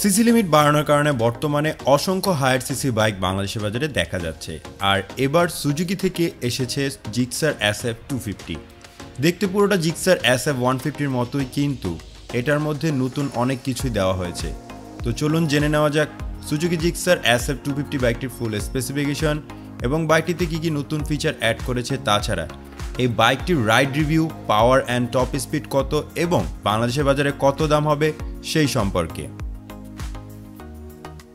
CC limit বাড়ানোর কারণে বর্তমানে অসংখ্য হায়ার সিসি বাইক বাংলাদেশের বাজারে দেখা যাচ্ছে। আর এবার সুজুকি থেকে এসেছে জিক্সার SF 250। দেখতে পুরোটা জিক্সার SF 150-র মতোই, কিন্তু এটার মধ্যে নতুন অনেক কিছুই দেওয়া হয়েছে। তো চলুন জেনে নেওয়া যাক সুজুকি জিক্সার SF 250 বাইকটির ফুল স্পেসিফিকেশন এবং বাইকটিতে কী কী নতুন ফিচার অ্যাড করেছে। তাছাড়া এই বাইকটির ride review, power and top speed কত এবং বাংলাদেশের বাজারে কত দাম হবে সেই সম্পর্কে।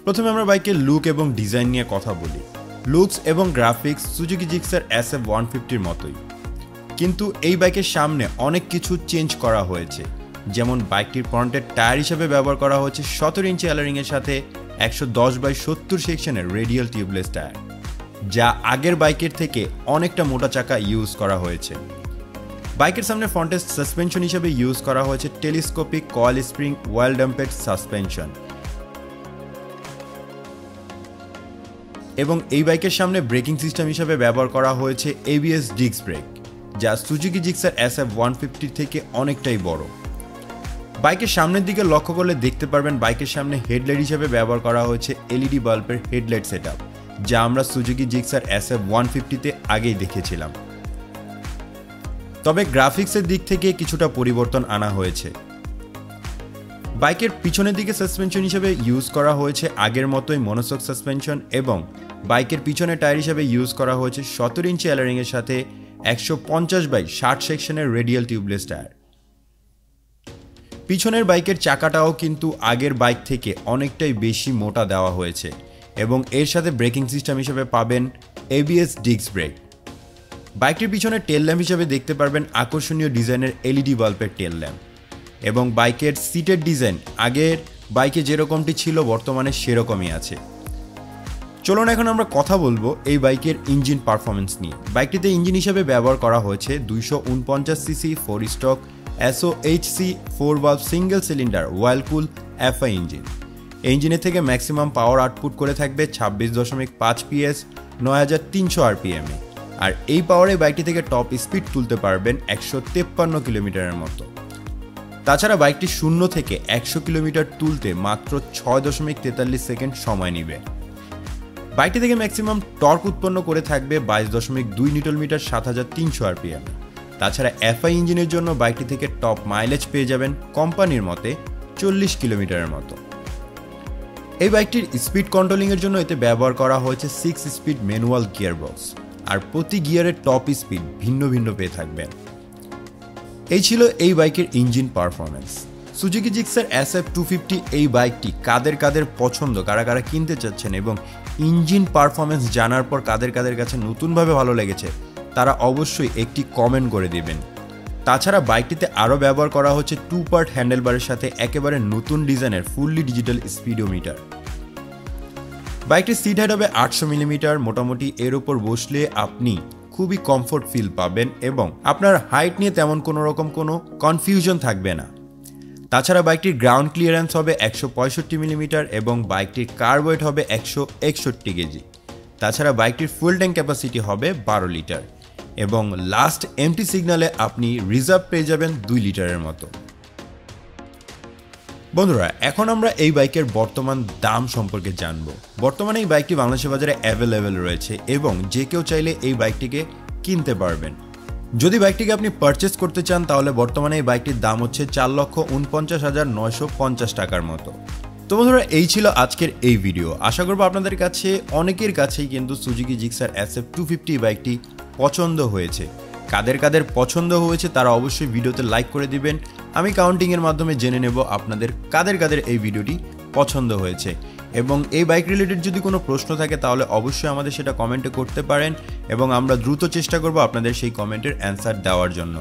প্রথমে আমরা বাইকের লুক এবং ডিজাইন নিয়ে কথা বলি। লুকস এবং গ্রাফিক্স সুজুকি জিক্সার SF 150-র মতোই, কিন্তু এই বাইকের সামনে অনেক কিছু চেঞ্জ করা হয়েছে। যেমন বাইকটির ফ্রন্টের টায়ার হিসেবে ব্যবহার করা হয়েছে 17 ইঞ্চি অ্যালারিংয়ের সাথে 110/70 সেকশনের রেডিয়াল টিউবলেস টায়ার, যা আগের বাইকের থেকে অনেকটা মোটা চাকা ইউজ করা হয়েছে। বাইকের সামনে ফ্রন্টের সাসপেনশন হিসেবে ইউজ করা হয়েছে telescopic coil spring well damped suspension, এবং এই বাইকের সামনে ব্রেকিং সিস্টেম হিসেবে ব্যবহার করা হয়েছে ABS ডিস্ক ব্রেক, যা সুজুকি জিক্সার SF 150 থেকে অনেকটাই বড়। বাইকের সামনের দিকে লক্ষ্য করলে দেখতে পারবেন বাইকের সামনে হেডলাইট হিসেবে ব্যবহার করা হয়েছে LED বাল্বের হেডলাইট সেটআপ, যা আমরা সুজুকি জিক্সার SF 150-তে আগেই দেখেছিলাম। তবে গ্রাফিক্সের দিক থেকে কিছুটা পরিবর্তন আনা হয়েছে। বাইকের পিছনের দিকে সাসপেনশন হিসেবে ইউজ করা হয়েছে আগের মতোই মনোসক সাসপেনশন, এবং বাইকের পিছনে টায়ার হিসেবে ইউজ করা হয়েছে 17 ইঞ্চি অ্যালারিংয়ের সাথে 150/60 সেকশনের রেডিয়াল টিউবলেস টায়ার। পিছনের বাইকের চাকাটাও কিন্তু আগের বাইক থেকে অনেকটাই বেশি মোটা দেওয়া হয়েছে, এবং এর সাথে ব্রেকিং সিস্টেম হিসেবে পাবেন ABS ডিস্ক ব্রেক। বাইকটির পিছনে টেল ল্যাম্প হিসেবে দেখতে পারবেন আকর্ষণীয় ডিজাইনের LED বাল্বের টেল ল্যাম্প, এবং বাইকের সিটের ডিজাইন আগের বাইকে যেরকমটি ছিল বর্তমানে সেরকমই আছে। চলুন এখন আমরা কথা বলবো এই বাইকের ইঞ্জিন পারফরমেন্স নিয়ে। বাইকটিতে ইঞ্জিন হিসেবে ব্যবহার করা হয়েছে 249 cc 4 stroke SOHC 4 valve single cylinder oil cooled FI engine. এই ইঞ্জিনের থেকে ম্যাক্সিমাম পাওয়ার আউটপুট করে থাকবে 26.5 PS 9300 RPM এ, আর এই পাওয়ারে বাইকটি থেকে টপ স্পিড তুলতে পারবেন 153 কিলোমিটারের মতো। তাছাড়া বাইকটি 0 থেকে 100 কিলোমিটার তুলতে মাত্র 6.43 সেকেন্ড সময় নেবে। বাইকটি থেকে ম্যাক্সিমাম টর্ক উৎপন্ন করে থাকবে 22.2 নিউটন মিটার 7300 RPM। তাছাড়া FI ইঞ্জিনের জন্য বাইকটি থেকে টপ মাইলেজ পেয়ে যাবেন কোম্পানির মতে 40 কিলোমিটারের মতো। এই বাইকটির স্পিড কন্ট্রোলিংয়ের জন্য এতে ব্যবহার করা হয়েছে 6 স্পিড ম্যানুয়াল গিয়ারবক্স, আর প্রতি গিয়ারের টপ স্পিড ভিন্ন ভিন্ন পেয়ে থাকবেন। এই ছিল এই বাইকের engine performance. Suzuki Gixxer SF 250 এই বাইকটি কাদের পছন্দ, কারা কিনতে চাচ্ছেন, এবং ইঞ্জিন পারফরমেন্স জানার পর কাদের কাছে নতুনভাবে ভালো লেগেছে, তারা অবশ্যই একটি কমেন্ট করে দিবেন। তাছাড়া বাইকটিতে আরও ব্যবহার করা হচ্ছে 2 পার্ট হ্যান্ডেলবারের সাথে একেবারে নতুন ডিজাইনের ফুললি ডিজিটাল স্পিডোমিটার। বাইকটির সিট হাইট হবে 800 মিলিমিটার। মোটামুটি এর উপর বসলে আপনি খুবই কমফোর্ট ফিল পাবেন, এবং আপনার হাইট নিয়ে তেমন কোনো কনফিউশন থাকবে না। তাছাড়া বাইকটির গ্রাউন্ড ক্লিয়ারেন্স হবে 165 মিলিমিটার, এবং বাইকটির কার ওয়েট হবে 161 কেজি। তাছাড়া বাইকটির ফুল ট্যাঙ্ক ক্যাপাসিটি হবে 12 লিটার, এবং লাস্ট এমটি সিগন্যালে আপনি রিজার্ভ পেয়ে যাবেন 2 লিটারের মতো। বন্ধুরা, এখন আমরা এই বাইকের বর্তমান দাম সম্পর্কে জানবো। বর্তমানে এই বাইকটি বাংলাদেশের বাজারে অ্যাভেলেবেল রয়েছে, এবং যে কেউ চাইলে এই বাইকটিকে কিনতে পারবেন। যদি বাইকটিকে আপনি পারচেস করতে চান তাহলে বর্তমানে এই বাইকটির দাম হচ্ছে 4,49,950 টাকার মতো। তো বন্ধুরা, এই ছিল আজকের এই ভিডিও। আশা করবো আপনাদের কাছে অনেকের কাছেই কিন্তু সুজুকি জিক্সার SF 250 বাইকটি পছন্দ হয়েছে। কাদের পছন্দ হয়েছে তারা অবশ্যই ভিডিওতে লাইক করে দিবেন। আমি কাউন্টিংয়ের মাধ্যমে জেনে নেব আপনাদের কাদের এই ভিডিওটি পছন্দ হয়েছে, এবং এই বাইক রিলেটেড যদি কোনো প্রশ্ন থাকে তাহলে অবশ্যই আমাদের সেটা কমেন্টে করতে পারেন, এবং আমরা দ্রুত চেষ্টা করব আপনাদের সেই কমেন্টের অ্যান্সার দেওয়ার জন্য।